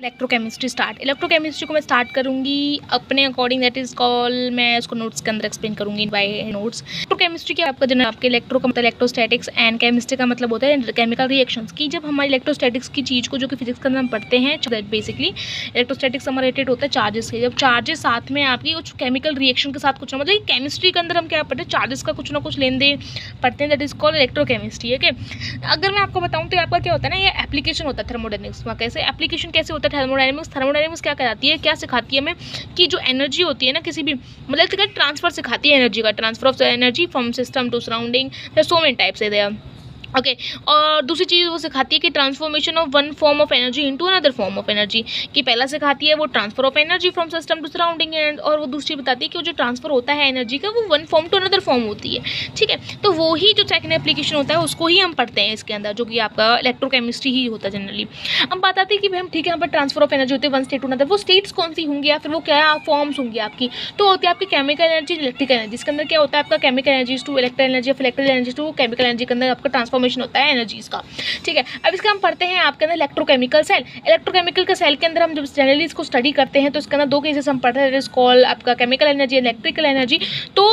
Electrochemistry electrochemistry को मैं start करूंगी अपने अकॉर्डिंग, दैट इज कॉल, मैं उसको नोट्स के अंदर एक्सप्लेन करूंगी बाय नोट्स। इलेक्ट्रोकेमिस्ट्री क्या आपका जनरल, आपके इलेक्ट्रो का मतलब इलेक्ट्रोस्टैटिक्स एंड केमिस्ट्री का मतलब होता है केमिकल रिएक्शंस की। जब हमारी इलेक्ट्रोस्टैटिक्स की चीज़ को जो कि फिजिक्स के अंदर हम पढ़ते हैं, बेसिकली इलेक्ट्रोस्टैटिक्स हमारा रिलेटेड होता है चार्जेस से। जब चार्जेस साथ में आपकी कुछ केमिकल रिएक्शन के साथ कुछ मतलब केमिस्ट्री के अंदर हम क्या पढ़ते हैं, चार्जेस का कुछ ना कुछ लेन देन पढ़ते हैं, that is called electrochemistry. Okay, अगर मैं आपको बताऊँ तो आपका क्या होता है ना, ये एप्लीकेशन होता है थर्मोडायनेमिक्स का। कैसे एप्लीकेशन कैसे होता है थर्मोडायनेमिक्स क्या कराती है, क्या सिखाती है हमें कि जो एनर्जी होती है ना किसी भी मतलब ट्रांसफर सिखाती है एनर्जी का, transfer of energy from system to surrounding, so many types है देयर। ओके, और दूसरी चीज़ वो सिखाती है कि transformation of one form of energy into another form of energy, कि पहला सिखाती है वो transfer of energy from system to surrounding and, और वो दूसरी बताती है कि वो जो ट्रांसफर होता है एनर्जी का वो one form to another form होती है। ठीक है, तो वो ही जो सेकंड एप्लीकेशन होता है उसको ही हम पढ़ते हैं इसके अंदर, जो कि आपका इलेक्ट्रोकेमिस्ट्री ही होता है जनरली। हम बात आती है कि भाई हम ठीक है, यहाँ पर ट्रांसफर ऑफ एनर्जी होती है वन स्टेट टू अनदर, वो स्टेट्स कौन सी होंगी या फिर वो क्या फॉर्म्स होंगी आपकी, तो होती है आपकी केमिकल एनर्जी, इलेक्ट्रिकल एनर्जी। इसके अंदर क्या होता है आपका chemical energy to electrical energy, electrical energy to chemical energy के अंदर आपका ट्रांसफॉर्मेशन होता है एनर्जी का। ठीक है, अब इसका हम पढ़ते हैं आपके अंदर इलेक्ट्रोकेमिकल सेल। इलेक्ट्रोकेमिकल के सेल के अंदर हम जब जनरली इसको स्टडी करते हैं तो इसके अंदर दो केसेस हम पढ़ते हैं, कॉल आपका केमिकल एनर्जी, इलेक्ट्रिकल एनर्जी। तो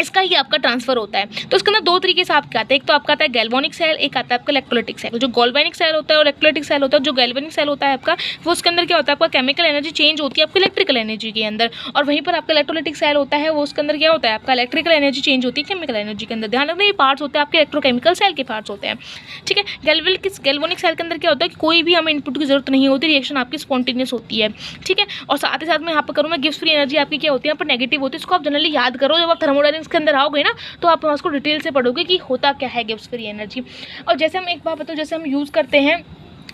इसका ही आपका ट्रांसफर होता है। तो इसके अंदर दो तरीके से आपके आते हैं, एक तो आपका आता है गैल्वेनिक सेल, एक आता है आपका इलेक्ट्रोलाइटिक सेल। जो गैल्वेनिक सेल होता है और इलेक्ट्रोलाइटिक सेल होता है, जो गैल्वेनिक सेल होता है आपका, वो उसके अंदर क्या होता है आपका केमिकल एनर्जी चेंज होती है आपकी इलेक्ट्रिकल एनर्जी के अंदर, और वहीं पर आपका इलेक्ट्रोलाइटिक सेल होता है वो उसके अंदर क्या होता है आपका इलेक्ट्रिकल एनर्जी चेंज होती है केमिकल एनर्जी के अंदर। ध्यान रखना ये पार्ट्स होते हैं आपके इलेक्ट्रोकेमिकल सेल के पार्ट्स होते हैं। ठीक है, गैल्वेनिक सेल के अंदर क्या होता है कि कोई भी हमें इनपुट की जरूरत नहीं होती, रिएक्शन आपकी स्पॉन्टेनियस होती है। ठीक है, और साथ ही साथ में यहाँ पर करूँ मैं गिव्स फ्री एनर्जी आपकी क्या होती है यहाँ पर नेगेटिव होती है। इसको आप जनरली याद करो, जब आप थर्मोडायनेमिक्स के अंदर आओगे ना तो आप उसको डिटेल से पढ़ोगे कि होता क्या है गिव्स फ्री एनर्जी। और जैसे हम एक बात बताओ, जैसे हम यूज़ करते हैं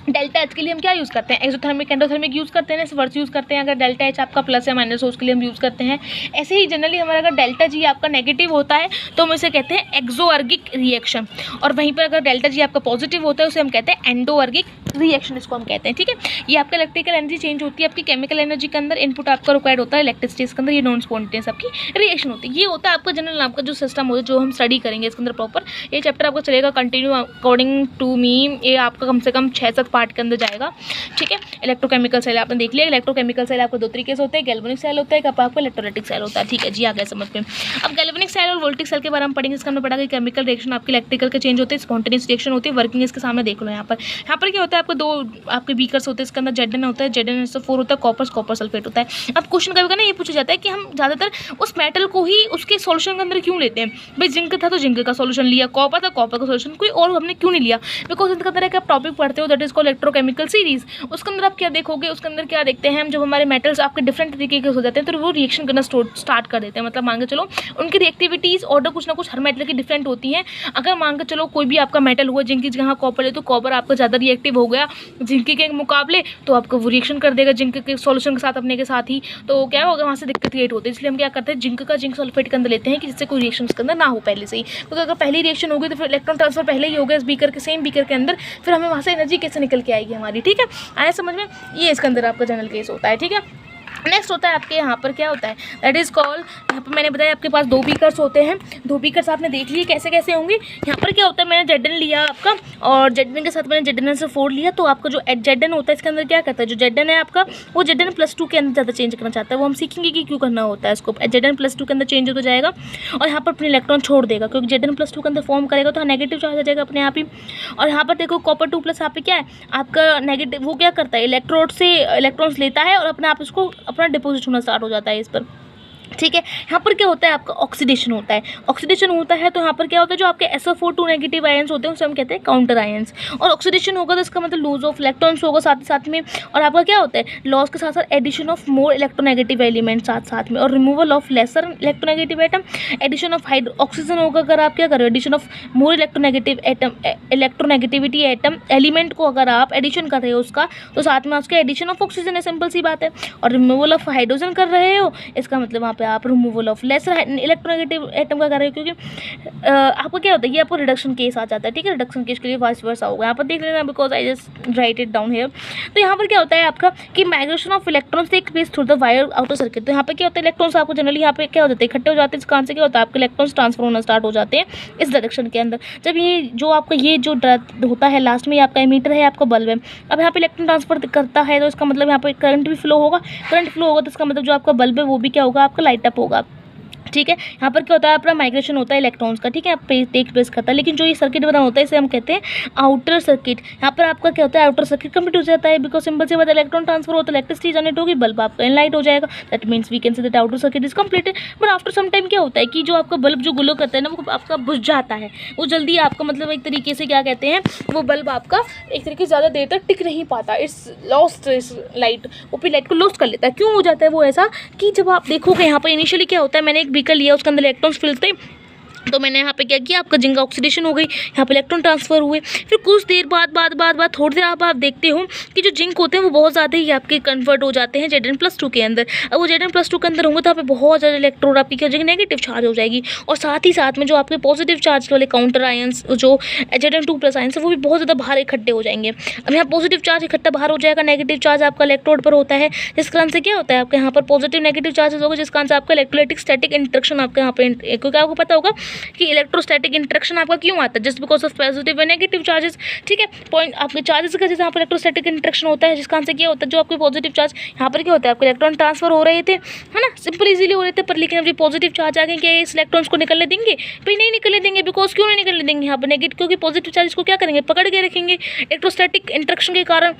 डेल्टा एच के लिए हम क्या यूज़ करते हैं, एक्सोथर्मिक एंडोथर्मिक यूज़ करते हैं, वर्स यूज़ करते हैं। अगर डेल्टा एच आपका प्लस या माइनस हो उसके लिए हम यूज़ करते हैं। ऐसे ही जनरली हमारा अगर डेल्टा जी आपका नेगेटिव होता है तो हम इसे कहते हैं एक्सोअर्गिक रिएक्शन, और वहीं पर अगर डेल्टा जी आपका पॉजिटिव होता है उसे हम कहते हैं एंडोअर्गिक रिएक्शन, इसको हम कहते हैं। ठीक है, ये आपका इलेक्ट्रिकल एनर्जी चेंज होती है आपकी केमिकल एनर्जी के अंदर, इनपुट आपका रिक्वायर्ड होता है इलेक्ट्रिसिटी के अंदर, ये नॉन स्पॉन्टेनियस आपकी रिएक्शन होती है। ये होता है आपका जनरल आपका जो सिस्टम होता है जो हम स्टडी करेंगे इसके अंदर प्रॉपर। ये चैप्टर आपका चलेगा कंटिन्यू अकॉर्डिंग टू मी, ये आपका कम से कम 6-7 पार्ट के अंदर जाएगा। ठीक है, इलेक्ट्रोकेमिकल सेल आपने देख लिया। इलेक्ट्रोकेमिकल सेल आपको दो तरीके से होते हैं, गैल्वेनिक सेल होता है, एक आपको इलेक्ट्रोलाइटिक सेल होता है। ठीक है जी, आ गया समझ में। अब गैल्वेनिक सेल और वोल्टिक सेल के बारे में पढ़ेंगे। इसका हमने पढ़ा कि केमिकल रिएक्शन आपके इलेक्ट्रिकल के चेंज होते हैं, स्पॉन्टेनियस रिएक्शन होती है। वर्किंग इसके सामने देख लो। यहाँ पर क्या होता है आपको दो आपके बीकर्स होते हैं, इसके अंदर Zn होता है, Zn4 होता है, कॉपर सल्फेट होता है। अब क्वेश्चन कभी ना ये पूछा जाता है कि हम ज़्यादातर उस मेटल को ही उसके सॉल्यूशन के अंदर क्यों लेते हैं। भाई जिंक था तो जिंक का सॉल्यूशन लिया, कॉपर था कॉपर का सॉल्यूशन, कोई और हमने क्यों नहीं लिया। बिकॉज इसके अंदर एक आप टॉपिक पढ़ते हो that is called electrochemical series. उसके अंदर आप क्या देखोगे, उसके अंदर क्या देखते हैं हम, जब हमारे मेटल्स आपके डिफरेंट तरीके के हो जाते हैं तो वो रिएक्शन करना स्टार्ट कर देते हैं। मतलब मान के चलो उनकी रिएक्टिविटीज़ ऑर्डर कुछ ना कुछ हर मेटल की डिफरेंट होती हैं। अगर मान के चलो कोई भी आपका मेटल हुआ जिंक की जगह कॉपर है तो कॉपर आपका ज़्यादा रिएक्टिव हो गया जिंक के मुकाबले, तो आपको वो रिएक्शन कर देगा जिंक के सॉल्यूशन के साथ अपने के साथ ही, तो क्या होगा वहाँ से दिक्कत क्रिएट होती है। इसलिए हम क्या करते हैं जिंक सल्फेट के अंदर लेते हैं कि जिससे कोई रिएक्शन उसके अंदर ना हो पहले से ही, क्योंकि अगर पहली रिएक्शन होगी तो फिर इलेक्ट्रॉन ट्रांसफर पहले ही हो गया इस बीकर के सेम बीकर के अंदर, फिर हमें वहाँ से एनर्जी कैसे निकल के आएगी हमारी। ठीक है, आया समझ में, ये इसके अंदर आपका जनरल केस होता है। ठीक है, नेक्स्ट होता है आपके यहाँ पर क्या होता है दैट इज़ कॉल, यहाँ पर मैंने बताया आपके पास दो बीकर्स होते हैं। दो बीकर्स आपने देख लिए कैसे कैसे होंगे। यहाँ पर क्या होता है, मैंने Zn लिया आपका और Zn के साथ मैंने Zn4 लिया, तो आपका जो Zn होता है इसके अंदर क्या करता है, जो Zn है आपका वो Zn+2 के अंदर ज़्यादा चेंज करना चाहता है। वो हम सीखेंगे कि क्यों करना होता है इसको। Zn+2 के अंदर चेंज होता जाएगा और यहाँ पर अपने इलेक्ट्रॉन छोड़ देगा, क्योंकि Zn+2 के अंदर फॉर्म करेगा तो नेगेटिव चार्ज आ जाएगा अपने आप ही। और यहाँ पर देखो कॉपर 2+ यहाँ पे क्या है आपका नेगेटिव, वो क्या करता है इलेक्ट्रोड से इलेक्ट्रॉन्स लेता है और अपने आप इसको अपना डिपोजिट होना स्टार्ट हो जाता है इस पर। ठीक है, यहाँ पर क्या होता है आपका ऑक्सीडेशन होता है। ऑक्सीडेशन होता है तो यहाँ पर क्या होता है, जो आपके SO4 नेगेटिव आयंस होते हैं उसे हम कहते हैं काउंटर आयंस। और ऑक्सीडेशन होगा तो इसका मतलब लूज ऑफ इलेक्ट्रॉन्स होगा साथ ही साथ में, और आपका क्या होता है लॉस के साथ साथ addition of more electronegative element साथ साथ में, और removal of lesser electronegative atom, addition of oxygen होगा। अगर आप क्या करो addition of more electronegative atom, electronegativity atom element को अगर आप एडिशन कर रहे हो उसका, तो साथ में उसके एडिशन ऑफ ऑक्सीजन है, सिंपल सी बात है। और रिमूवल ऑफ हाइड्रोजन कर रहे हो, इसका मतलब वहाँ पे आप removal of lesser electronegative atom का कर रहे हो, क्योंकि आपको क्या होता है, ये आपको रिडक्शन केस आ जाता है, ठीक है। रिडक्शन केस के लिए वाइस वर्सा होगा, यहाँ पर देख लेना, because I just write it down here. तो यहाँ पर क्या होता है आपका कि migration of electrons take place through the wire outer circuit. तो यहाँ पे क्या होता है, इलेक्ट्रॉन्स आपको जनरली यहाँ पे क्या हो जाते हैं, इकट्ठे हो जाते हैं। इस कारण से क्या होता है, आपके इलेक्ट्रॉन्स ट्रांसफर होना स्टार्ट हो जाते हैं इस डायरेक्शन के अंदर। जब ये जो आपका ये जो होता है लास्ट में, आपका एमीटर है, आपका बल्ब है, अब यहाँ पे इलेक्ट्रॉन ट्रांसफर करता है, तो इसका मतलब यहाँ पे करंट भी फ्लो होगा। करंट फ्लो होगा तो इसका मतलब जो आपका बल्ब है वो भी क्या होगा, आपका लाइट अप होगा, ठीक है। यहाँ पर क्या होता है, अपना माइग्रेशन होता है इलेक्ट्रॉन्स का, ठीक है, आप टेक प्लेस करता है। लेकिन जो ये सर्किट बना होता है इसे हम कहते हैं आउटर सर्किट। यहाँ पर आपका क्या होता है, आउटर सर्किट कंप्लीट हो जाता है, बिकॉज सिंपल से बात इलेक्ट्रॉन ट्रांसफर होता है, इलेक्ट्रिसिटी जनरेट होगी, बल्ब आपका एनलाइट हो जाएगा। That means we can say that outer circuit is completed. But after some time क्या होता है कि जो आपका बल्ब जो ग्लो करता है ना, वो आपका बुझ जाता है, वो जल्दी आपका मतलब एक तरीके से क्या कहते हैं, वो बल्ब आपका एक तरीके से ज़्यादा देर तक टिक नहीं पाता, इट्स लॉस्ट इस लाइट, वो फिर लाइट को लॉस्ट कर लेता है। क्यों हो जाता है वो ऐसा कि जब आप देखोगे यहाँ पर इनिशियली क्या होता है, मैंने एक बीकर लिया, उसके अंदर इलेक्ट्रॉन्स फिलते, तो मैंने यहाँ पे क्या किया, आपका जिंक ऑक्सीडेशन हो गई, यहाँ पे इलेक्ट्रॉन ट्रांसफर हुए। फिर कुछ देर बाद थोड़ी देर आप देखते हो कि जो जिंक होते हैं वो बहुत ज़्यादा ही आपके कन्वर्ट हो जाते हैं Zn+2 के अंदर। अब वो Zn+2 के अंदर होंगे तो यहाँ पे बहुत ज़्यादा इलेक्ट्रोड आपकी क्या हो जाएगी, नेगेटिव चार्ज हो जाएगी। और साथ ही साथ में जो आपके पॉजिटिव चार्ज वाले काउंटर आयंस जो Zn2+ आयंस है वो भी बहुत ज़्यादा बाहर इकट्ठे हो जाएंगे। अब यहाँ पॉजिटिव चार्ज इकट्ठा बाहर हो जाएगा, नेगेटिव चार्ज आपका इलेक्ट्रोड पर होता है, जिस कारण से क्या होता है आपके यहाँ पर पॉजिटिव नेगेटिव चार्जेस होगा, जिस कारण से आपका इलेक्ट्रोलाइटिक स्टैटिक इंटरेक्शन आपके यहाँ पे, क्योंकि आपको पता होगा कि इलेक्ट्रोस्टैटिक इंटरेक्शन आपका क्यों आता है, just because of positive and negative charges, ठीक है। पॉइंट आपके चार्जेस का जैसे यहाँ पर इलेक्ट्रोस्टैटिक इंटरेक्शन होता है, जिस कारण से क्या होता है, जो आपके पॉजिटिव चार्ज यहाँ पर क्या होता है, आपके इलेक्ट्रॉन ट्रांसफर हो रहे थे, है ना, सिंपल इजीली हो रहे थे। पर लेकिन अब ये पॉजिटिव चार्ज आ गए, क्या इस इलेक्ट्रॉन्स को निकलने देंगे, भाई नहीं निकलने देंगे। बिकॉज क्यों नहीं निकलने देंगे यहाँ पर नेगेटिव, क्योंकि पॉजिटिव चार्ज को क्या करेंगे, पकड़ के रखेंगे इलेक्ट्रोस्टैटिक इंटरेक्शन के कारण,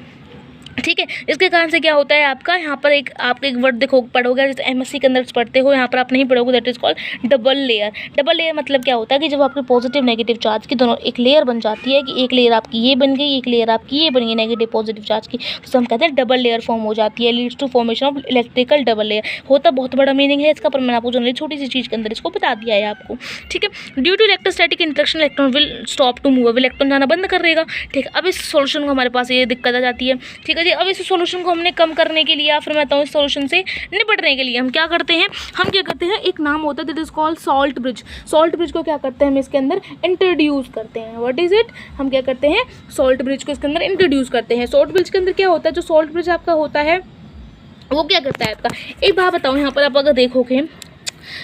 ठीक है। इसके कारण से क्या होता है आपका यहाँ पर एक आपका एक वर्ड देखो पढ़ोगे, जैसे MSc के अंदर पढ़ते हो, यहाँ पर आप नहीं पढ़ोगे, that is called double layer. Double layer मतलब क्या होता है कि जब आपके पॉजिटिव नेगेटिव चार्ज की दोनों एक लेयर बन जाती है, कि एक लेयर आपकी ये बन गई, एक लेयर आपकी ये बन गई नेगेटिव पॉजिटिव चार्ज की, तो हम कहते हैं डबल लेयर फॉर्म हो जाती है, leads to formation of electrical double layer. होता बहुत बड़ा मीनिंग है इसका, पर मैंने आपको जनरली छोटी सी चीज़ के अंदर इसको बता दिया है आपको, ठीक है। Due to electrostatic interaction electron will stop to move, अब इलेक्ट्रॉन जाना बंद कर देगा, ठीक है। अब इस सोल्यूशन को हमारे पास ये दिक्कत आ जाती है, ठीक है जी। अब इस सोल्यूशन को हमने कम करने के लिए, या फिर मैं बताऊँ इस सॉल्यूशन से निपटने के लिए हम क्या करते हैं, एक नाम होता है that is called salt bridge. Salt bridge को क्या करते हैं, हम इसके अंदर इंट्रोड्यूस करते हैं। व्हाट इज इट, हम क्या करते हैं, सॉल्ट ब्रिज को इसके अंदर इंट्रोड्यूस करते हैं। सॉल्ट ब्रिज के अंदर क्या होता है, जो सॉल्ट ब्रिज आपका होता है वो क्या करता है आपका, एक बात बताऊँ, यहाँ पर आप अगर देखोगे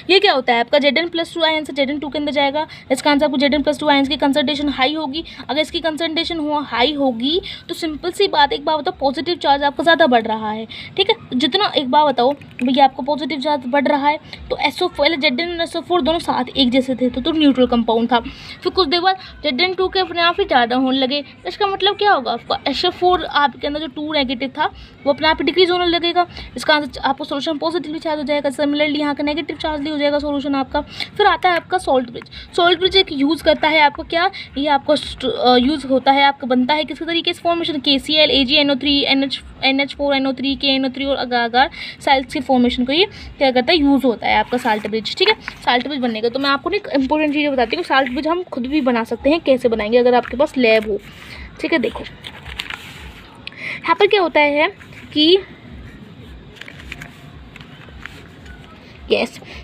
ये क्या होता है आपका Zn+2 आयन से Zn2 के अंदर जाएगा। इसका आंसर आपको Zn+2 आयन की कंसंट्रेशन हाई होगी। अगर इसकी कंसंट्रेशन हाई होगी तो सिंपल सी बात, एक बात बताओ, पॉजिटिव चार्ज आपका ज़्यादा बढ़ रहा है, ठीक है। जितना एक बात बताओ भैया आपको पॉजिटिव चार्ज बढ़ रहा है, तो SO पहले Zn और SO4 दोनों साथ एक जैसे थे, तो न्यूट्रल कंपाउंड था। फिर कुछ देर बाद Zn2 के अपने आप ही ज़्यादा होने लगे, इसका मतलब क्या होगा, आपका SO4 आपके अंदर जो 2 नेगेटिव था वो अपने आप ही डिक्रीज होने लगेगा। इसका आंसर आपको सोल्यूशन पॉजिटिवली चार्ज हो जाएगा। सिमिलरली यहाँ का नेगेटिव चार्ज हो जाएगा सॉल्यूशन आपका। फिर आता है आपका सॉल्ट ब्रिज। सॉल्ट ब्रिज एक यूज़ करता है आपको क्या, ये आपको यूज़ होता है, आपका बनता है किस तरीके से formation, KCl AgNO3 NH4NO3 KNO3 और अगार साल्ट्स की फॉर्मेशन को ये क्या करता है, यूज़ होता है आपका साल्ट ब्रिज, ठीक है। साल्ट ब्रिज बनने का तो मैं आपको एक इंपॉर्टेंट चीज़ बताती हूँ, साल्ट ब्रिज हम खुद भी बना सकते हैं। कैसे बनाएंगे, अगर आपके पास लैब हो, ठीक है। देखो यहाँ पर क्या होता है कि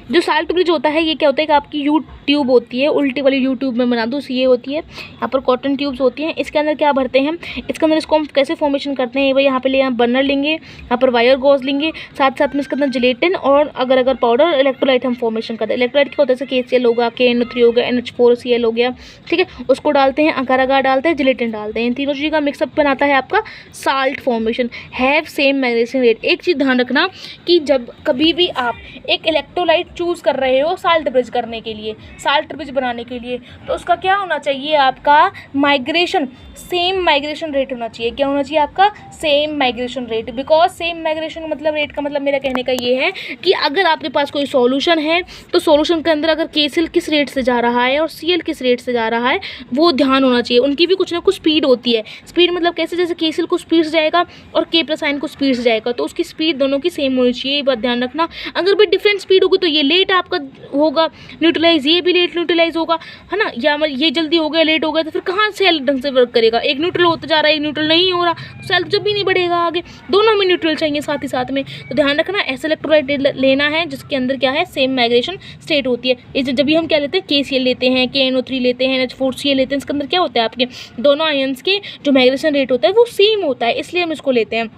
जो साल्ट ब्रिज होता है ये क्या होता है कि आपकी यू ट्यूब होती है, उल्टी वाली यू ट्यूब में बना दो, ये होती है, यहाँ पर कॉटन ट्यूब्स होती हैं। इसके अंदर क्या भरते हैं, इसके अंदर इसको हम कैसे फॉर्मेशन करते हैं, भाई यहाँ पे यहाँ बर्नर लेंगे, यहाँ पर वायर गॉज लेंगे, साथ साथ में इसके अंदर जिलेटिन और अगर पाउडर इलेक्ट्रोलाइट हम फॉर्मेशन करते हैं। इलेक्ट्रोलाइट क्या होता है, जैसे KCl होगा, KNO3 हो गया, NH4Cl हो गया, ठीक है, उसको डालते हैं, अगार डालते हैं, जिलेटिन डालते हैं, इन तीनों चीज़ का मिक्सअप बनाता है आपका salt formation. Have same migration rate. एक चीज़ ध्यान रखना कि जब कभी भी आप एक इलेक्ट्रोलाइट चूज़ कर रहे हो साल्ट ब्रिज करने के लिए, साल्ट ब्रिज बनाने के लिए, तो उसका क्या होना चाहिए, आपका माइग्रेशन सेम माइग्रेशन रेट होना चाहिए। क्या होना चाहिए आपका, same migration rate. Because same migration मतलब रेट का मतलब मेरा कहने का ये है कि अगर आपके पास कोई सॉल्यूशन है तो सॉल्यूशन के अंदर अगर KCl किस रेट से जा रहा है और Cl किस रेट से जा रहा है वो ध्यान होना चाहिए। उनकी भी कुछ ना कुछ स्पीड होती है। स्पीड मतलब कैसे, जैसे KCl को स्पीड से जाएगा और K+ आयन को स्पीड से जाएगा, तो उसकी स्पीड दोनों की सेम होनी चाहिए, ये बात ध्यान रखना। अगर भी डिफरेंट स्पीड होगी तो ये लेट आपका होगा न्यूट्रलाइज, ये भी लेट न्यूट्रलाइज होगा, है ना, या ये जल्दी हो गया लेट हो गया तो फिर कहाँ सेल ढंग से वर्क करेगा। एक न्यूट्रल होता जा रहा है, एक न्यूट्रल नहीं हो रहा, तो सेल जब भी नहीं बढ़ेगा आगे। दोनों में न्यूट्रल चाहिए साथ ही साथ में। तो ध्यान रखना ऐसा इलेक्ट्रोलाइट लेना है जिसके अंदर क्या है, सेम माइग्रेशन स्टेट होती है। जब भी हम क्या लेते हैं, KCl लेते हैं, KNO3 लेते हैं, NH4Cl लेते हैं, इसके अंदर क्या होता है, आपके दोनों आयंस के जो माइग्रेशन रेट होता है वो सेम होता है, इसलिए हम इसको लेते हैं,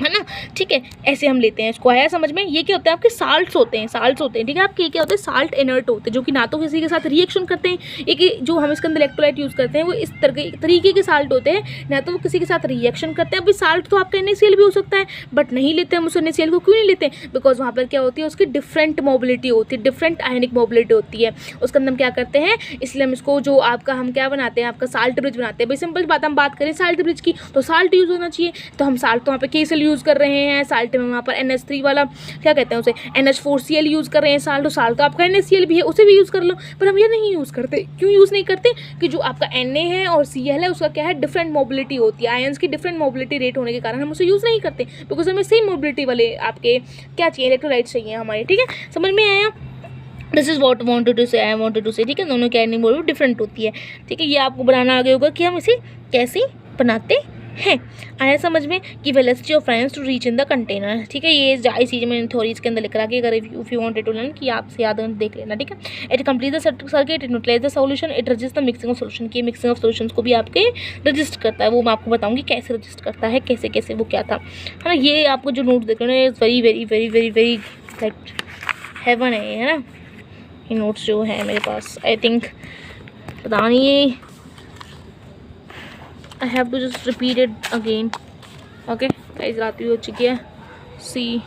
है ना। ठीक है, ऐसे हम लेते हैं इसको। आया समझ में। ये क्या होता है, आपके साल्ट्स होते हैं, साल्ट्स होते हैं, ठीक है। आपके क्या होते हैं, साल्ट इनर्ट होते हैं, जो कि ना तो किसी के साथ रिएक्शन करते हैं। एक जो हम इसके अंदर इलेक्ट्रोलाइट यूज़ करते हैं वो इस तरीके के साल्ट होते हैं, ना तो वो किसी के साथ रिएक्शन करते हैं। अभी साल्ट तो आपका NaCl भी हो सकता है, बट नहीं लेते हम उस NaCl को। क्यों नहीं लेते, बिकॉज वहाँ पर क्या होती है, उसकी डिफरेंट मोबिलिटी होती है, डिफरेंट आयनिक मोबिलिटी होती है। उसके अंदर हम क्या करते हैं, इसलिए हम इसको जो आपका हम क्या बनाते हैं, आपका साल्ट ब्रिज बनाते हैं। भाई सिंपल बात, हम बात करें साल्ट ब्रिज की तो साल्ट यूज़ होना चाहिए। तो हम साल्ट तो वहाँ पे KCl यूज़ कर रहे हैं, साल्ट में वहाँ पर NH3 वाला क्या कहते हैं उसे, NH4Cl यूज़ कर रहे हैं। साल्ट तो साल्ट तो आपका NaCl भी है, उसे भी यूज़ कर लो। पर हम ये नहीं यूज़ करते। क्यों यूज़ नहीं करते, कि जो आपका Na है और Cl है उसका क्या है, डिफरेंट मोबिलिटी होती है, आयंस की डिफरेंट मोबिलिटी रेट होने के कारण हम उसे यूज़ नहीं करते, बिकॉज हमें सेम मोबिलिटी वाले आपके क्या चाहिए, इलेक्ट्रोलाइट चाहिए हमारे। ठीक है, समझ में आया। This is what wanted to say, I wanted to से। ठीक है, दोनों क्या नहीं बोलो डिफरेंट होती है। ठीक है, ये आपको बनाना आगे होगा कि हम इसे कैसे बनाते हैं। आया समझ में कि velocity of ions to reach in the container. ठीक है, ये जारी चीज़ मैंने थ्योरीज के अंदर लिख रहा कि अगर if you wanted to learn कि आपसे याद देख लेना। ठीक है, it complete the circuit, it neutralize the solution, it resist the mixing of solution. की मिक्सिंग ऑफ सॉल्यूशंस को भी आपके रजिस्ट करता है, वो मैं आपको बताऊंगी कैसे रजिस्ट करता है, कैसे कैसे वो क्या था, है ना। ये आपको जो नोट्स देख रहे हो is very very very very very like heaven है ना। ये नोट्स जो है मेरे पास, आई थिंक पता नहीं, I have to just repeat it again. Okay, guys, रात भी हो चुकी है. See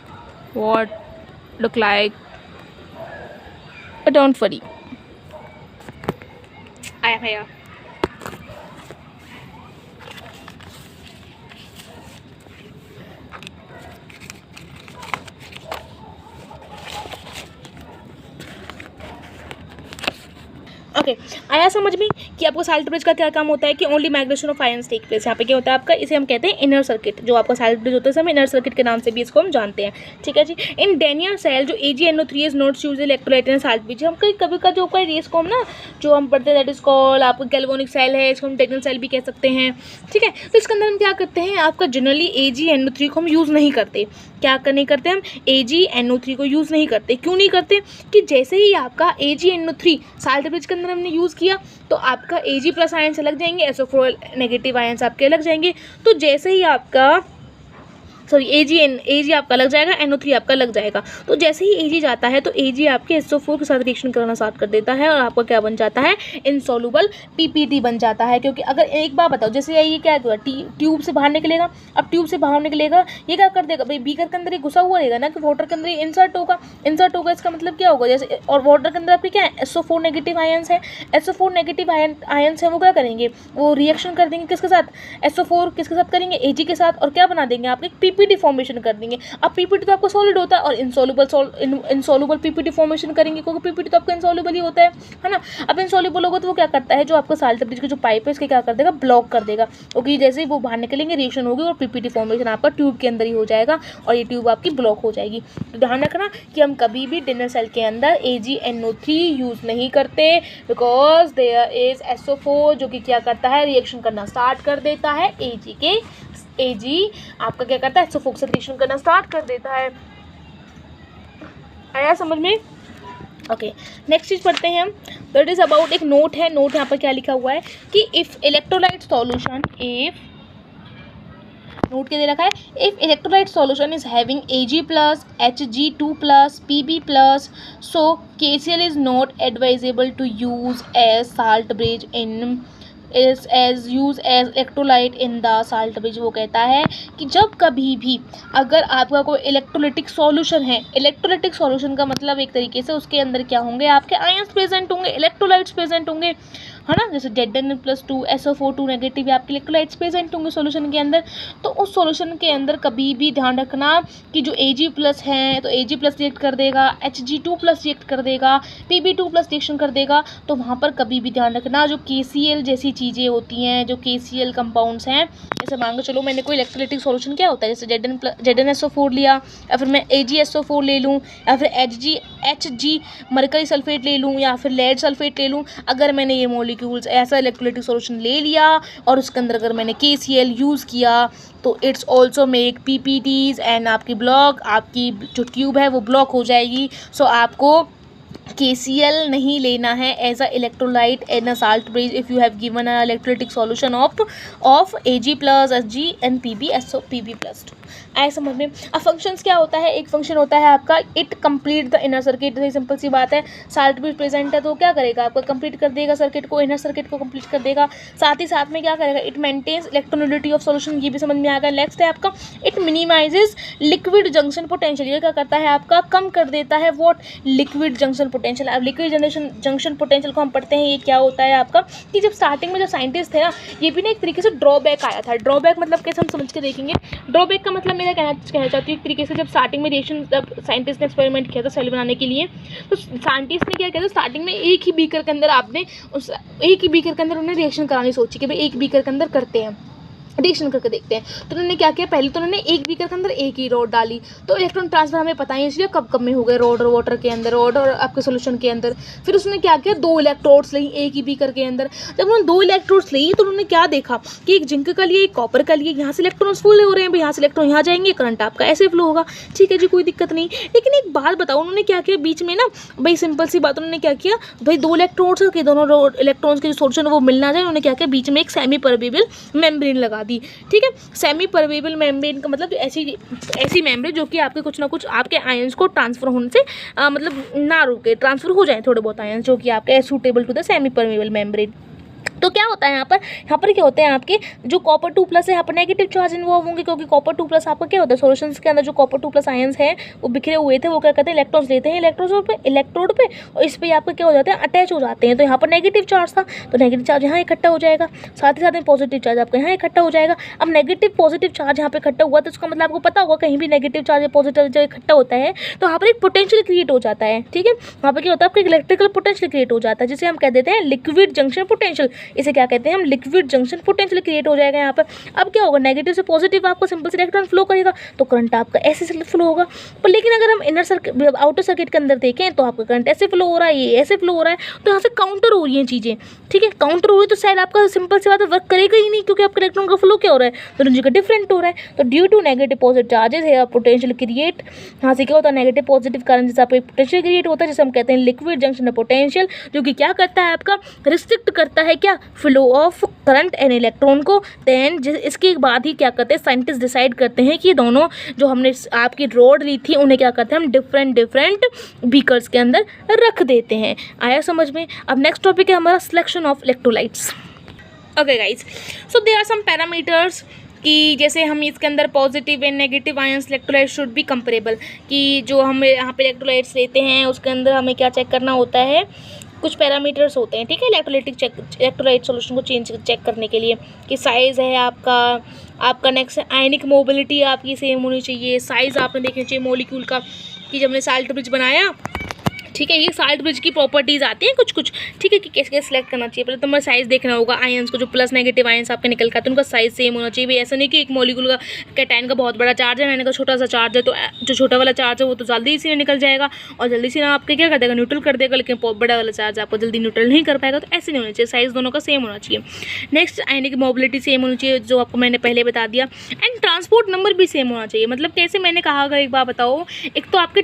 what look like, but don't worry, I am here. Okay, आया समझ में कि आपको साल्ट ब्रिज का क्या काम होता है, कि only migration of ions take place. यहाँ पे क्या होता है आपका, इसे हम कहते हैं इनर सर्किट। जो आपका साल्ट ब्रिज होता है हम इनर सर्किट के नाम से भी इसको हम जानते हैं। ठीक है जी। इन डेनियर सेल जो AgNO3 is not use electrolyte in salt bridge. हम कभी का जो कोई रेस को हम ना जो हम पढ़ते हैं दैट इज कॉल्ड आपको गैल्वेनिक सेल है, इसको हम टेक्निकल सेल भी कह सकते हैं। ठीक है, तो इसके अंदर हम क्या करते हैं, आपका जनरली AgNO3 को हम यूज़ नहीं करते। क्या नहीं करते हम, AgNO3 को यूज़ नहीं करते। क्यों नहीं करते, कि जैसे ही आपका AgNO3 साल्ट ब्रिज के अंदर हमने यूज़ किया तो आपका Ag+ आयंस अलग जाएंगे, SO4 नेगेटिव आयंस आपके अलग जाएंगे। तो जैसे ही आपका Ag आपका लग जाएगा, NO3 आपका लग जाएगा। तो जैसे ही Ag जाता है तो Ag आपके SO4 के साथ रिएक्शन करना स्टार्ट कर देता है और आपका क्या बन जाता है, इनसॉल्युबल PPT बन जाता है। क्योंकि अगर एक बार बताओ, जैसे ये क्या हुआ, ट्यूब से बाहर निकलेगा। अब ट्यूब से बाहर निकलेगा, ये क्या कर देगा भाई, बीकर के अंदर ही घुसा हुआ रहेगा ना, कि वाटर के अंदर ही इंसर्ट होगा। इसका मतलब क्या होगा, जैसे और वाटर के अंदर आपके क्या है, SO4 नेगेटिव आयंस है। SO4 नेगेटिव आयंस है, वो क्या करेंगे, वो रिएक्शन कर देंगे किसके साथ, SO4 किसके साथ करेंगे, Ag के साथ, और क्या बना देंगे आपके PPT फॉर्मेशन कर देंगे। अब PPT तो आपको सॉलिड होता है और इनसॉल्युबल PPT फॉर्मेशन करेंगे, क्योंकि PPT तो आपका इनसॉल्युबल ही होता है ना। अब इनसॉल्युबल होगा तो वो क्या करता है, जो आपका साल्ट ब्रिज का जो पाइप है इसके क्या कर देगा, ब्लॉक कर देगा। क्योंकि जैसे ही वो बाहर निकलेंगे रिएक्शन होगी और PPT फॉर्मेशन आपका ट्यूब के अंदर ही हो जाएगा और ये ट्यूब आपकी ब्लॉक हो जाएगी। तो ध्यान रखना कि हम कभी भी डिनर सेल के अंदर AgNO3 यूज़ नहीं करते, बिकॉज देयर इज SO4 जो कि क्या करता है, रिएक्शन करना स्टार्ट कर देता है Ag आपका क्या करता है, SO4 से रिएक्शन करना स्टार्ट कर देता है। आया समझ में। ओके, नेक्स्ट चीज़ पढ़ते हैं हम, दैट इज अबाउट, एक नोट है। नोट यहाँ पर क्या लिखा हुआ है कि if electrolyte solution, if note के दे रखा है, if electrolyte solution is having Ag+, Hg2+, Pb+, so KCl is not advisable to use as salt bridge in is as use as electrolyte in the salt bridge. वो कहता है कि जब कभी भी अगर आपका कोई इलेक्ट्रोलिटिक सॉल्यूशन है, इलेक्ट्रोलिटिक सॉल्यूशन का मतलब एक तरीके से उसके अंदर क्या होंगे, आपके आयंस प्रेजेंट होंगे, इलेक्ट्रोलाइट्स प्रेजेंट होंगे। है ना। जैसे Zn+2 SO4 नेगेटिव आपके इलेक्ट्रोलाइट्स प्रेजेंट होंगे सॉल्यूशन के अंदर। तो उस सॉल्यूशन के अंदर कभी भी ध्यान रखना कि जो Ag+ है तो Ag+ रिएक्ट कर देगा, Hg2+ रिएक्ट कर देगा, Pb2+ रिएक्शन कर देगा। तो वहाँ पर कभी भी ध्यान रखना जो KCl जैसी चीज़ें होती हैं, जो KCl कंपाउंड्स हैं, जैसे मान के चलो मैंने कोई इलेक्ट्रोलाइटिक सॉल्यूशन क्या होता है, जैसे ZnSO4 लिया, या फिर मैं AgSO4 ले लूँ, या फिर Hg मरकरी सल्फेट ले लूँ, या फिर लेड सल्फेट ले लूँ। अगर मैंने ये मॉलिक्यूल्स ऐसा इलेक्ट्रोलाइटिक सॉल्यूशन ले लिया और उसके अंदर अगर मैंने KCl यूज़ किया तो it's also make PPTs and आपकी ब्लॉक, आपकी जो ट्यूब है वो ब्लॉक हो जाएगी। सो आपको KCl नहीं लेना है as a electrolyte in a salt bridge if you have given a electrolytic solution of Ag+, Hg and Pb+2। आए समझ में। अब फंक्शंस क्या होता है, एक फंक्शन होता है आपका it complete the inner circuit. जैसे सिंपल सी बात है, साल्ट ब्रिज प्रेजेंट है तो क्या करेगा, आपका कंप्लीट कर देगा सर्किट को, इनर सर्किट को कंप्लीट कर देगा। साथ ही साथ में क्या करेगा, it maintains electronegativity of solution, ये भी समझ में आ गया। नेक्स्ट है आपका it minimises liquid junction potential. ये क्या करता है आपका, कम कर देता है व्हाट, लिक्विड जंक्शन पोटेंशियल। अब लिक्विड जंक्शन पोटेंशियल को हम पढ़ते हैं, ये क्या होता है आपका कि जब स्टार्टिंग में जो साइंटिस्ट थे ना, ये भी ना एक तरीके से ड्रॉबैक आया था। ड्रॉबैक मतलब कैसे हम समझ के देखेंगे। ड्रॉबैक का मतलब मेरा कहना चाहती हूँ एक तरीके से, जब स्टार्टिंग में रिएक्शन जब साइंटिस्ट ने एक्सपेरिमेंट किया था सेल बनाने के लिए, तो साइंटिस्ट ने क्या किया था, स्टार्टिंग में एक ही बीकर के अंदर उन्होंने रिएक्शन करानी सोची कि भाई एक बीकर के अंदर करते हैं, रिएक्शन करके देखते हैं। तो उन्होंने क्या किया, पहले तो उन्होंने एक बीकर के अंदर एक ही रॉड डाली, तो इलेक्ट्रॉन ट्रांसफर हमें पता ही इसलिए कब कब में हो गए, रॉड और वाटर के अंदर, रॉड और आपके सोल्यूशन के अंदर। फिर उसने क्या किया, 2 इलेक्ट्रोड्स ली एक ही बीकर के अंदर। जब उन्होंने 2 इलेक्ट्रोड्स ली तो उन्होंने क्या देखा कि एक जिंक का लिए, एक कॉपर का लिए, यहाँ से इलेक्ट्रॉन्स फ्लो हो रहे हैं, यहाँ से इलेक्ट्रॉन यहाँ जाएंगे, करंट आपका ऐसे फ्लो होगा। ठीक है जी, कोई दिक्कत नहीं। लेकिन एक बात बताओ, उन्होंने क्या किया बीच में ना, भाई सिंपल सी बात, उन्होंने क्या किया, भाई 2 इलेक्ट्रोड्स के दोनों इलेक्ट्रॉन्स के जो सोल्यूशन वो मिलना जाए, उन्होंने क्या किया, बीच में एक सेमी परमेबल मेम्ब्रेन लगा दी। ठीक है, सेमी परमेबल मेम्ब्रेन का मतलब ऐसी मेम्ब्रेन जो कि आपके कुछ ना कुछ आपके आयंस को ट्रांसफर होने से मतलब ना रुके, ट्रांसफर हो जाए थोड़े बहुत आयंस जो कि आपके suitable to the semi permeable membrane. तो क्या होता है यहाँ पर क्या होते हैं आपके जो copper2+ है, यहाँ पर नेगेटिव चार्ज इन्वॉल्व होंगे, क्योंकि copper2+ आपका क्या होता है, सॉल्यूशंस के अंदर जो copper2+ आयंस हैं वो बिखरे हुए थे, वो क्या करते हैं, इलेक्ट्रॉन्स लेते हैं इलेक्ट्रोड पे और इस पे आपका क्या हो जाते हैं, अटैच हो जाते हैं। तो यहाँ पर नेगेटिव चार्ज था, तो नेगेटिव चार्ज यहाँ इकट्ठा हो जाएगा, साथ ही साथ में पॉजिटिव चार्ज आपका यहाँ इकट्ठा हो जाएगा। अब नेगेटिव पॉजिटिव चार्ज यहाँ पे इकट्ठा हुआ तो इसका मतलब आपको पता होगा, कहीं भी नेगेटिव चार्ज या पॉजिटिव जब इकट्ठा होता है तो वहाँ पर एक पोटेंशियल क्रिएट हो जाता है। ठीक है, वहाँ पर क्या होता है, आपका इलेक्ट्रिकल पोटेंशियल क्रिएट हो जाता है, जिसे हम कह देते हैं लिक्विड जंक्शन पोटेंशियल। इसे क्या कहते हैं, लिक्विड जंक्शन पोटेंशियल क्रिएट हो जाएगा यहाँ पर। अब क्या होगा, नेगेटिव से पॉजिटिव आपको सिंपल से इलेक्ट्रॉन फ्लो करेगा तो करंट आपका ऐसे से फ्लो होगा। पर लेकिन अगर हम इनर सर्किट आउटर सर्किट के अंदर देखें तो आपका करंट ऐसे फ्लो हो रहा है, ये ऐसे फ्लो हो रहा है, तो यहाँ से काउंटर हो रही हैं चीज़ें। ठीक है, काउंटर हो रही है तो शायद आपका सिंपल सी बात है वर्क करेगा ही नहीं, क्योंकि आपका इलेक्ट्रॉन का फ्लो क्या हो रहा है, दोनों जगह डिफरेंट हो रहा है। तो due to negative positive charges है पोटेंशियल क्रिएट, यहाँ से क्या होता है, नेगेटिव पॉजिटिव कारण जैसे आपका पोटेंशियल क्रिएट होता है, जिसे हम कहते हैं लिक्विड जंक्शन पोटेंशियल, जो कि क्या करता है आपका, रिस्ट्रिक्ट करता है क्या, flow of current and electron को। देन इसके बाद ही क्या करते हैं, साइंटिस्ट डिसाइड करते हैं कि दोनों जो हमने आपकी रॉड ली थी उन्हें क्या करते हैं, हम डिफरेंट बीकर्स के अंदर रख देते हैं। आया समझ में। अब नेक्स्ट टॉपिक है हमारा selection of electrolytes. Okay guys, so there are some parameters कि जैसे हम इसके अंदर positive and negative ions electrolyte should be comparable, कि जो हम यहाँ पे इलेक्ट्रोलाइट्स लेते हैं उसके अंदर हमें क्या चेक करना होता है, कुछ पैरामीटर्स होते हैं। ठीक है, इलेक्ट्रोलाइट सॉल्यूशन को चेक करने के लिए कि साइज़ है आपका नेक्स्ट आयनिक मोबिलिटी आपकी सेम होनी चाहिए, साइज़ आपने देखना चाहिए मॉलिक्यूल का, कि जब हमने साल्ट ब्रिज बनाया, ठीक है, ये साल्ट ब्रिज की प्रॉपर्टीज़ आती हैं कुछ। ठीक है, कि कैसे कैसे सिलेक्ट करना चाहिए। पहले तो हमें साइज़ देखना होगा, आयंस को जो प्लस नेगेटिव आयंस आपके निकल कर आते हैं उनका साइज़ सेम होना चाहिए। भाई ऐसा नहीं कि एक मॉलिक्यूल का कैटायन का बहुत बड़ा चार्ज है, मैंने का छोटा सा चार्ज है, तो जो छोटा वाला चार्ज है वो तो जल्दी से निकल जाएगा और जल्दी से ना आपके क्या कर देगा, न्यूट्रल कर देगा, लेकिन बड़ा वाला चार्ज आपको जल्दी न्यूट्रल नहीं कर पाएगा। तो ऐसे नहीं होना चाहिए, साइज़ दोनों का सेम होना चाहिए। नेक्स्ट आयनिक मोबिलिटी सेम होनी चाहिए, जो आपको मैंने पहले बता दिया। एंड ट्रांसपोर्ट नंबर भी सेम होना चाहिए। मतलब कैसे, मैंने कहा अगर एक बार बताओ, एक तो आपके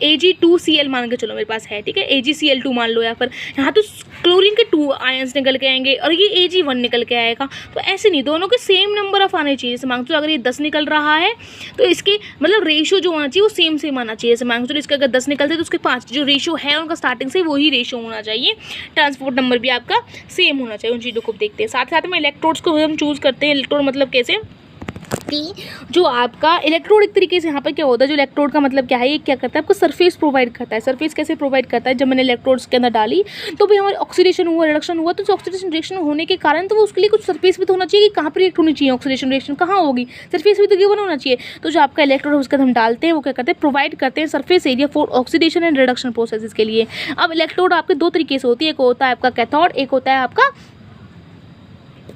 Ag2Cl मान के चलो मेरे पास है, ठीक है, AgCl2 मान लो, या फिर यहाँ तो क्लोरीन के 2 आयंस निकल के आएंगे और ये Ag1 निकल के आएगा। तो ऐसे नहीं, दोनों के सेम नंबर ऑफ आने चाहिए। जैसे मांग चलो अगर ये 10 निकल रहा है तो इसके मतलब रेशियो जो होना चाहिए वो सेम आना चाहिए। जैसे मांग चलो इसके अगर 10 निकलते तो उसके 5 जो रेशियो है उनका स्टार्टिंग से वही रेशियो होना चाहिए। ट्रांसपोर्ट नंबर भी आपका सेम होना चाहिए। उन चीज़ों को देखते हैं। साथ में इलेक्ट्रोड्स को हम चूज़ करते हैं। इलेक्ट्रोड मतलब कैसे, कि जो आपका इलेक्ट्रोड एक तरीके से यहाँ पर क्या होता है, जो इलेक्ट्रोड का मतलब क्या है, ये क्या करता है, आपको सरफेस प्रोवाइड करता है। सरफेस कैसे प्रोवाइड करता है, जब मैंने इलेक्ट्रोड्स के अंदर डाली तो भी हमारे ऑक्सीडेशन हुआ, रिडक्शन हुआ, तो ऑक्सीडेशन रिएक्शन होने के कारण तो वो उसके लिए कुछ सरफेस भी तो होना चाहिए कि कहाँ पर रिएक्ट होनी चाहिए, ऑक्सीडेशन रिएक्शन कहाँ होगी, सरफेस भी तो गिवन होना चाहिए। तो जो आपका इलेक्ट्रोड है उसके हम डालते हैं, वो क्या करते हैं, प्रोवाइड करते हैं surface area for oxidation and reduction process के लिए। अब इलेक्ट्रोड आपके दो तरीके से होती है, एक होता है आपका कैथोड, एक होता है आपका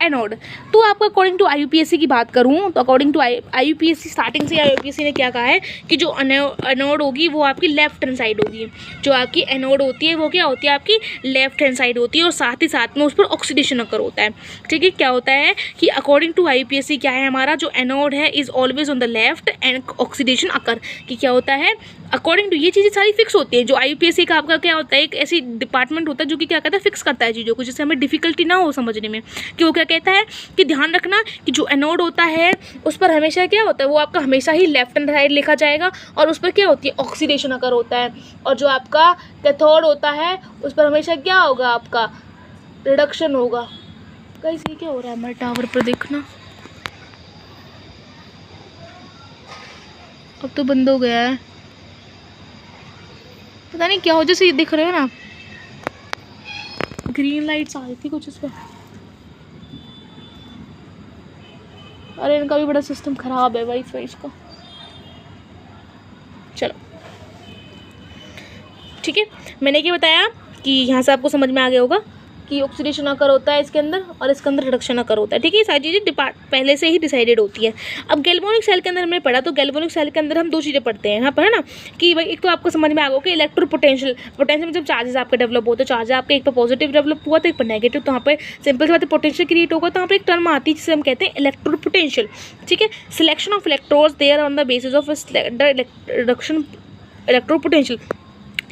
एनोड। तो आपका अकॉर्डिंग टू IUPAC की बात करूँ तो अकॉर्डिंग टू IUPAC स्टार्टिंग से IUPAC ने क्या कहा है कि जो एनोड होगी वो आपकी लेफ्ट हैंड साइड होगी, जो आपकी एनोड होती है वो क्या होती है, आपकी लेफ्ट हैंड साइड होती है, और साथ ही साथ में उस पर ऑक्सीडेशन अकर होता है। ठीक है, क्या होता है कि अकॉर्डिंग टू IUPAC क्या है, हमारा जो एनोड है is always on the left and oxidation occur, कि क्या होता है अकॉर्डिंग टू, ये चीज़ें सारी फिक्स होती हैं। जो IUPAC का आपका क्या होता है, एक ऐसी डिपार्टमेंट होता है जो कि क्या करता है, फिक्स करता है चीज़ों को, जिससे हमें डिफिकल्टी ना हो समझने में। कि वो क्या कहता है कि ध्यान रखना कि जो एनोड होता है उस पर हमेशा क्या होता है, वो आपका हमेशा ही लेफ्ट हैंड साइड लिखा जाएगा, और उस पर क्या होती है, ऑक्सीडेशन अकर होता है। और जो आपका कैथोड होता है उस पर हमेशा क्या होगा, आपका रिडक्शन होगा। कहीं से क्या हो रहा है हमारे टावर पर, देखना अब तो बंद हो गया है, पता नहीं क्या हो, जैसे ये दिख रहे हो ना, ग्रीन लाइट्स आ रही थी कुछ इस पर। अरे इनका भी बड़ा सिस्टम खराब है वाईफाई इसका। चलो ठीक है, मैंने क्या बताया कि यहाँ से आपको समझ में आ गया होगा कि ऑक्सीडेशन अकर होता है इसके अंदर, और इसके अंदर रिडक्शन अकर होता है। ठीक है, ये सारी चीज़ें पहले से ही डिसाइडेड होती है। अब गैल्वेनिक सेल के अंदर हमने पढ़ा, तो गैल्वेनिक सेल के अंदर हम दो चीज़ें पढ़ते हैं यहाँ पर, है ना, कि भाई एक तो आपको समझ में आ गया कि इलेक्ट्रो पोटेंशियल में जब चार्जेस आपके डेवलप होते हैं, चार्ज आपका एक पर पॉजिटिव डेवलप हुआ तो एक पर नेगेटिव, तो यहाँ पर सिंपल सी बात है पोटेंशियल क्रिएट होगा, तो यहाँ पर एक टर्म आती है जिसे हम कहते हैं इलेक्ट्रो पोटेंशियल। ठीक है, selection of electrodes there on the basis of reduction electro potential,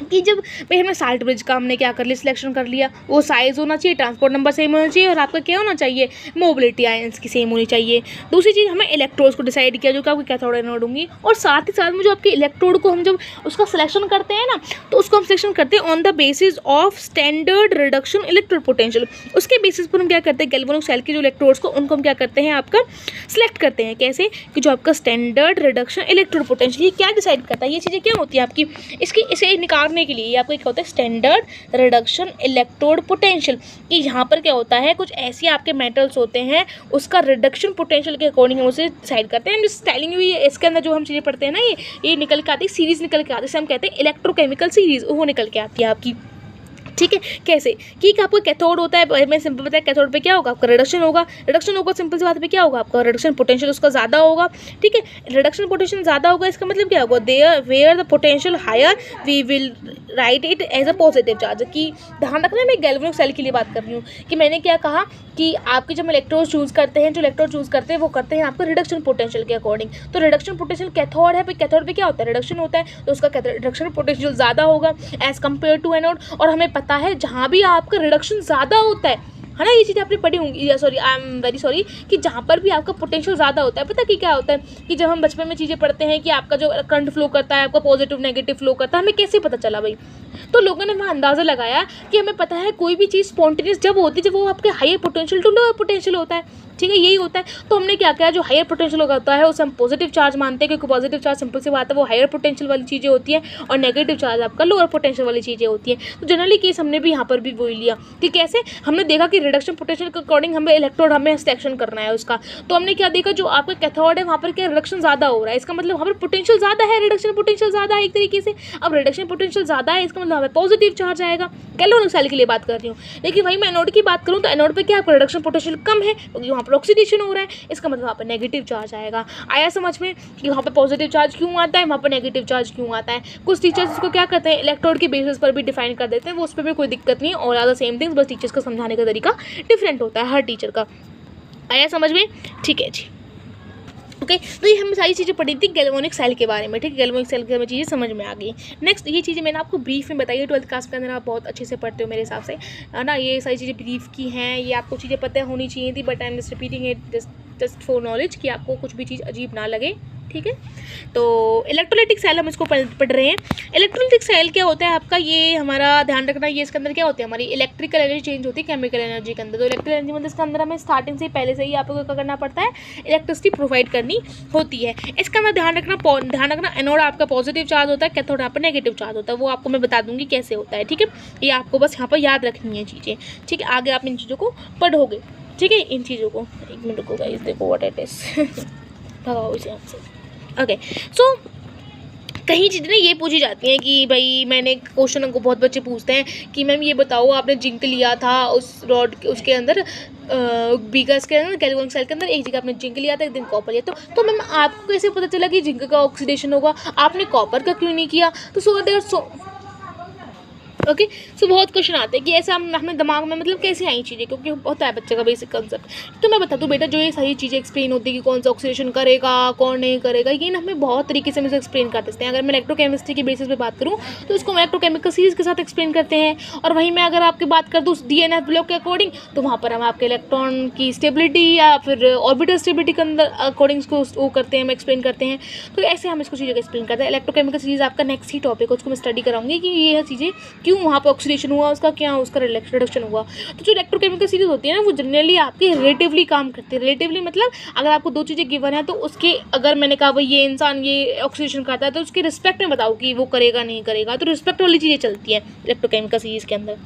कि जब भाई हमने साल्ट ब्रिज का हमने क्या कर लिया, सिलेक्शन कर लिया, वो साइज़ होना चाहिए, ट्रांसपोर्ट नंबर सेम होना चाहिए, और आपका क्या होना चाहिए, मोबिलिटी आयंस की सेम होनी चाहिए। दूसरी चीज़ हमें इलेक्ट्रोड्स को डिसाइड किया, जो कि आपकी कैथोड एनोड होंगी, और साथ ही साथ में जो आपके इलेक्ट्रोड को हम जब उसका सिलेक्शन करते हैं ना, तो उसको हम सिलेक्शन करते हैं on the basis of standard reduction electrode potential. उसके बेसिस पर हम क्या करते हैं, गैल्वेनिक सेल के जो इलेक्ट्रोड्स को उनको हम क्या करते हैं, आपका सिलेक्ट करते हैं। कैसे कि जो आपका स्टैंडर्ड रिडक्शन इलेक्ट्रोड पोटेंशियल, ये क्या डिसाइड करता है, ये चीज़ें क्या होती है आपकी, इसे निकालने के लिए आपको होता है स्टैंडर्ड रिडक्शन इलेक्ट्रोड पोटेंशियल, कि यहाँ पर क्या होता है, कुछ ऐसी आपके मेटल्स होते हैं उसका रिडक्शन पोटेंशियल के अकॉर्डिंग हम उसे डिसाइड करते हैं। जस्ट टेलिंग यू, इसके अंदर जो हम चीज़ें पढ़ते हैं ना, ये निकल के आती है, सीरीज निकल के आती है, जिसे हम कहते हैं इलेक्ट्रोकेमिकल सीरीज, वो निकल के आती है आपकी। ठीक है, कैसे कि आपको कैथोड होता है, मैं सिंपल बताया, कैथोड पे क्या होगा, आपका रिडक्शन होगा, सिंपल सी बात पे क्या होगा, आपका रिडक्शन पोटेंशियल उसका ज़्यादा होगा। ठीक है, रिडक्शन पोटेंशियल ज़्यादा होगा, इसका मतलब क्या होगा, there where the potential higher we will write it as a positive charge. कि ध्यान रखना, मैं गैल्वेनिक सेल के लिए बात कर रही हूँ कि मैंने क्या कहा कि आपके जब इलेक्ट्रोड चूज़ करते हैं, जो इलेक्ट्रोड चूज़ करते हैं वो करते हैं आपको रिडक्शन पोटेंशियल के अकॉर्डिंग। तो रिडक्शन पोटेंशियल कैथोड है, कैथोड पे क्या होता है, रिडक्शन होता है, तो उसका रिडक्शन पोटेंशियल ज़्यादा होगा एज़ कम्पेयर टू एनोड। और हमें पता है जहाँ भी आपका रिडक्शन ज़्यादा होता है ना, ये चीज़ आपने पढ़ी होंगी, sorry I am very sorry, कि जहाँ पर भी आपका पोटेंशियल ज़्यादा होता है, पता कि क्या होता है कि जब हम बचपन में चीज़ें पढ़ते हैं कि आपका जो करंट फ्लो करता है, आपका पॉजिटिव नेगेटिव फ्लो करता है, हमें कैसे पता चला भाई, तो लोगों ने वहाँ अंदाज़ा लगाया कि हमें पता है कोई भी चीज़ स्पॉन्टेनियस जब होती है, जब वो आपके higher potential to lower potential होता है। ठीक है, यही होता है। तो हमने क्या किया, जो हायर पोटेंशियल होता है उसे हम पॉजिटिव चार्ज मानते हैं, क्योंकि पॉजिटिव चार्ज सिंपल सी बात है वो हायर पोटेंशियल वाली चीज़ें होती हैं, और नेगेटिव चार्ज आपका लोअर पोटेंशियल वाली चीज़ें होती हैं। तो जनरली केस हमने भी यहाँ पर भी वही लिया कि कैसे हमने देखा कि रिडक्शन पोटेंशियल के अकॉर्डिंग हमें इलेक्ट्रोड हमें सिलेक्शन करना है उसका। तो हमने क्या देखा, जो आपका कैथोड है वहाँ पर क्या रिडक्शन ज़्यादा हो रहा है, इसका मतलब वहाँ पर पोटेंशियल ज़्यादा है, रिडक्शन पोटेंशियल ज़्यादा है एक तरीके से। अब रिडक्शन पोटेंशियल ज़्यादा है, इसका मतलब हमें पॉजिटिव चार्ज आएगा। गैल्वेनिक सेल के लिए बात कर रही हूँ, लेकिन वहीं मैं एनोड की बात करूँ तो एनोड पे क्या आपका रिडक्शन पोटेंशियल कम है, क्योंकि वहाँ पर ऑक्सीडेशन हो रहा है, इसका मतलब वहाँ पर नेगेटिव चार्ज आएगा। आया समझ में कि वहाँ पर पॉजिटिव चार्ज क्यों आता है, वहाँ पर नेगेटिव चार्ज क्यों आता है। कुछ टीचर्स इसको क्या करते हैं, इलेक्ट्रोड के बेसिस पर भी डिफाइन कर देते हैं, वो उस पर भी कोई दिक्कत नहीं है, और ज़्यादा सेम थिंग्स, बस टीचर्स का समझाने का तरीका डिफरेंट होता है हर टीचर का। आया समझ में, ठीक है जी, ओके। तो ये हमने सारी चीज़ें पढ़ी थी गैल्वेनिक सेल के बारे में। ठीक है, गैल्वेनिक सेल के हमें चीज़ें समझ में आ गई। नेक्स्ट ये चीज़ें मैंने आपको ब्रीफ में बताई है, 12th क्लास के अंदर आप बहुत अच्छे से पढ़ते हो मेरे हिसाब से, है ना। ये सारी चीज़ें ब्रीफ की हैं, ये आपको चीज़ें पता होनी चाहिए थी, but I am just repeating it just for knowledge कि आपको कुछ भी चीज़ अजीब ना लगे, ठीक है। तो इलेक्ट्रोलाइटिक सेल हम इसको पढ़ रहे हैं। इलेक्ट्रोलाइटिक सेल क्या होता है आपका, ये हमारा ध्यान रखना, ये इसके अंदर क्या होती है, हमारी इलेक्ट्रिकल एनर्जी चेंज होती है केमिकल एनर्जी के अंदर। तो इलेक्ट्रिकल एनर्जी मतलब इसके अंदर हमें स्टार्टिंग से पहले से ही आपको क्या करना पड़ता है, इलेक्ट्रिसिटी प्रोवाइड करनी होती है। इसका अंदर ध्यान रखना एनोड आपका पॉजिटिव चार्ज होता है, कैथोड यहाँ पर नेगेटिव चार्ज होता है। वो आपको मैं बता दूंगी कैसे होता है, ठीक है। ये आपको बस यहाँ पर याद रखनी है चीज़ें, ठीक है। आगे आप इन चीज़ों को पढ़ोगे, ठीक है। इन चीज़ों को एक मिनट रुको गाइस, देखो व्हाट इट इज भगाओ इसे आपसे। ओके, सो कहीं चीज़ें ना ये पूछी जाती हैं कि भाई, मैंने क्वेश्चन को बहुत बच्चे पूछते हैं कि मैम ये बताओ, आपने जिंक लिया था उस रॉड उसके अंदर बीकर्स के अंदर, गैल्वेनिक सेल के अंदर, एक जगह आपने जिंक लिया था, एक दिन कॉपर लिया। तो मैम आपको कैसे पता चला कि जिंक का ऑक्सीडेशन होगा, आपने कॉपर का क्यों नहीं किया? तो ओके, सो बहुत क्वेश्चन आते हैं कि ऐसा हमें दिमाग में मतलब कैसे आई चीज़ें, क्योंकि होता है बच्चे का बेसिक कंसेप्ट। तो मैं बता दूँ बेटा, जो ये सही चीज़ें एक्सप्लेन होती है कि कौन सा ऑक्सीडेशन करेगा कौन नहीं करेगा, ये ना हमें बहुत तरीके से हम इसे एक्सप्लेन कर सकते हैं। अगर मैं इलेक्ट्रोकेमिस्ट्री की बेसिस पे बात करूँ तो इसको मैं इलेक्ट्रोकेमिकल सीरीज के साथ एक्सप्लेन करते हैं। और वहीं मैं अगर आपकी बात कर दूँ DNF ब्लॉक के अकॉर्डिंग, तो वहाँ पर हम आपके इलेक्ट्रॉन की स्टेबिलिटी या फिर ऑर्बिटल स्टेबिलिटी के अंदर अकॉर्डिंग उसको वो करते हैं, हम एक्सप्लेन करते हैं। तो ऐसे हम इसको चीज़ों को एक्सप्लेन करते हैं। इलेक्ट्रोकेमिकल सीरीज आपका नेक्स्ट ही टॉपिक है, उसको मैं स्टडी कराऊंगी कि ये चीज़ें क्यों वहाँ पर ऑक्सीडेशन हुआ, उसका क्या उसका रिडक्शन हुआ। तो जो इलेक्ट्रोकेमिकल सीरीज होती है ना, वो जनरली आपके रिलेटिवली काम करती है। रिलेटिवली मतलब अगर आपको दो चीज़ें गिवन है तो उसके, अगर मैंने कहा भाई ये इंसान ये ऑक्सीडेशन करता है, तो उसके रिस्पेक्ट में बताओ कि वो करेगा नहीं करेगा। तो रिस्पेक्ट वाली चीज़ें चलती हैं इलेक्ट्रोकेमिकल सीरीज के अंदर,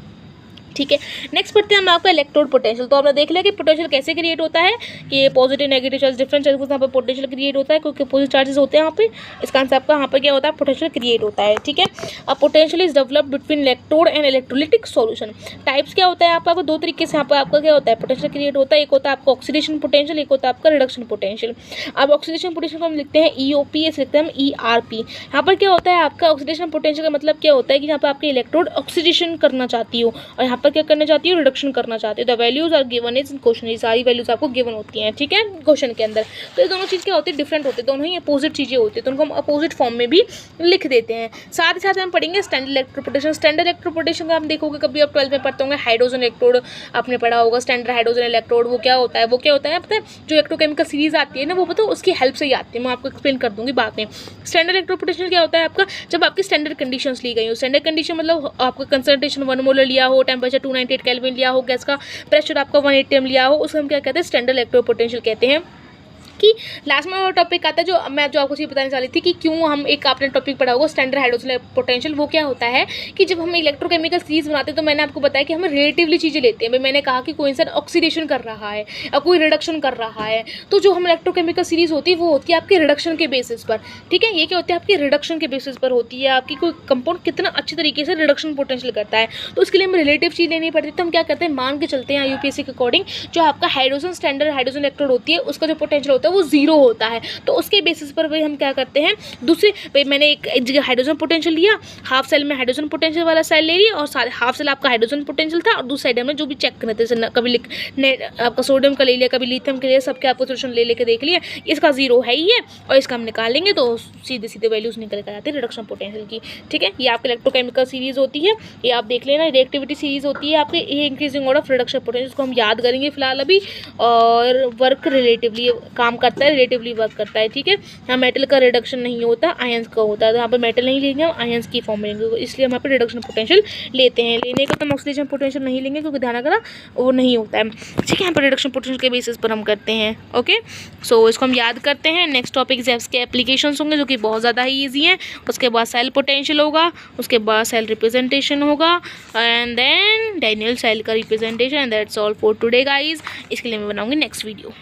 ठीक है। नेक्स्ट पढ़ते हैं हम आपका इलेक्ट्रोड पोटेंशियल। तो आपने देख लिया कि पोटेंशियल कैसे क्रिएट होता है, कि ये positive negative charge different charge यहाँ पर पोटेंशियल क्रिएट होता है, क्योंकि अपोजिट चार्जेस होते हैं यहाँ पे। इसका आंसर आपका यहाँ पर क्या होता है, पोटेंशियल क्रिएट होता है, ठीक है। अब potential is developed between electrode and electrolytic solution. Types क्या होता है आपका, दो तरीके से यहाँ पर आपका क्या होता है, पोटेंशियल क्रिएट होता है। एक होता है आपका ऑक्सीडेशन पोटेंशियल, एक होता है आपका रिडक्शन पोटेंशियल। अब ऑक्सीडेशन पोटेंशियल को हम लिखते हैं EOP, ऐसे लिखते हैं हम ERP। यहाँ पर क्या होता है आपका ऑक्सीडेशन पोटेंशियल का मतलब क्या होता है कि यहाँ पर आपके इलेक्ट्रोड ऑक्सीडेशन करना चाहती हो और यहाँ पर क्या करना चाहती हो, रिडक्शन करना चाहते हैं। The values are given is in question, ये सारी वैल्यूज आपको गिवन होती हैं, ठीक है, क्वेश्चन के अंदर। तो ये दोनों चीज़ क्या होती है, डिफरेंट होते हैं, दोनों ही अपोजिट चीज़ें होती हैं, तो उनको हम अपोजिट फॉर्म में भी लिख देते हैं। साथ ही साथ हम पढ़ेंगे स्टैंडर्ड इलेक्ट्रोपोटेशन। स्टैंडर्ड इलेक्ट्रोपोटेशन का हम देखोगे, कभी आप 12th में पढ़ते होंगे, हाइड्रोजन इलेक्ट्रोड आपने पढ़ा होगा। स्टैंडर्ड हाइड्रोजन इलेक्ट्रोड वो क्या होता है, पता है जो इलेक्ट्रोकेमिकल सीरीज आती है ना, वो पता है उसकी हेल्प से ही आती है, मैं आपको एक्सप्लेन कर दूंगी बाद में। स्टैंडर्ड इलेक्ट्रोपोटेशन क्या होता है आपका, जब आपकी स्टैंडर्ड कंडीशंस ली गई हो। स्टैंडर्ड कंडीशन मतलब आपका कंसंट्रेशन 1 मोलर लिया हो, टेम्परेचर 298 केल्विन लिया हो, गैस का प्रेशर आपका 1 atm लिया हो, उसको हम क्या कहते हैं, स्टैंडर्ड इलेक्ट्रोपोटेंशियल कहते हैं। कि लास्ट में टॉपिक आता है जो मैं आपको चीज़ बताने वाली थी कि क्यों हम एक आपने टॉपिक पढ़ा होगा स्टैंडर्ड हाइड्रोजन पोटेंशियल। वो क्या होता है कि जब हम इलेक्ट्रोकेमिकल सीरीज बनाते हैं तो मैंने आपको बताया कि हम रिलेटिवली चीज़ें लेते हैं। भाई मैंने कहा कि कोई इंसान ऑक्सीडेशन कर रहा है या कोई रिडक्शन कर रहा है, तो जो हम इलेक्ट्रोकेमिकल सीरीज होती है वो होती है आपके रिडक्शन के बेसिस पर, ठीक है। ये क्या होती है, आपके रिडक्शन के बेसिस पर होती है, आपकी कोई कंपाउंड कितना अच्छी तरीके से रिडक्शन पोटेंशियल करता है। तो उसके लिए हमें रिलेटिव चीज़ लेनी पड़ती है। तो हम क्या करते हैं, मान के चलते हैं UPSC के अकॉर्डिंग, जो आपका हाइड्रोजन स्टैंडर्ड हाइड्रोजन इलेक्ट्रोड होती है उसका जो पोटेंशियल होता है वो 0 होता है। तो उसके बेसिस पर भाई हम क्या करते हैं, दूसरे भाई मैंने एक जगह हाइड्रोजन पोटेंशियल लिया, हाफ सेल में हाइड्रोजन पोटेंशियल वाला सेल ले लिया और सारे हाफ सेल आपका हाइड्रोजन पोटेंशियल था, और दूसरी साइड में जो भी चेक करते थे, कभी आपका सोडियम का ले लिया, कभी लिथियम का ले लिया, सबके आपको सोल्यूशन ले लेके देख लिया, इसका 0 है ही है और इसका हम निकालेंगे तो सीधे सीधे वैल्यूज निकल कर आते हैं रिडक्शन पोटेंशियल की, ठीक है। ये आपकी इलेक्ट्रोकेमिकल सीरीज होती है, ये आप देख लेना। रिएक्टिविटी सीरीज होती है आपके, ये increasing order of reduction potential, इसको हम याद करेंगे फिलहाल अभी। और वर्क रिलेटिवली काम करता है, रिलेटिवली वर्क करता है, ठीक है। यहाँ मेटल का रिडक्शन नहीं होता, आयंस का होता है। तो यहाँ पर मेटल नहीं लेंगे, हम आयंस की फॉर्म में लेंगे, इसलिए हम यहाँ पर रिडक्शन पोटेंशियल लेते हैं। लेने का तो हम ऑक्सीडेशन पोटेंशियल नहीं लेंगे क्योंकि ध्यान रखना वो नहीं होता है, ठीक है। यहाँ पर रिडक्शन पोटेंशियल के बेसिस पर हम करते हैं, ओके। सो इसको हम याद करते हैं। नेक्स्ट टॉपिक के एप्लीकेशंस होंगे जो कि बहुत ज़्यादा ही ईजी हैं। उसके बाद सेल पोटेंशियल होगा, उसके बाद सेल रिप्रेजेंटेशन होगा, एंड देन डैनियल सेल का representation, and that's all for today guys. इसके लिए मैं बनाऊंगी नेक्स्ट वीडियो।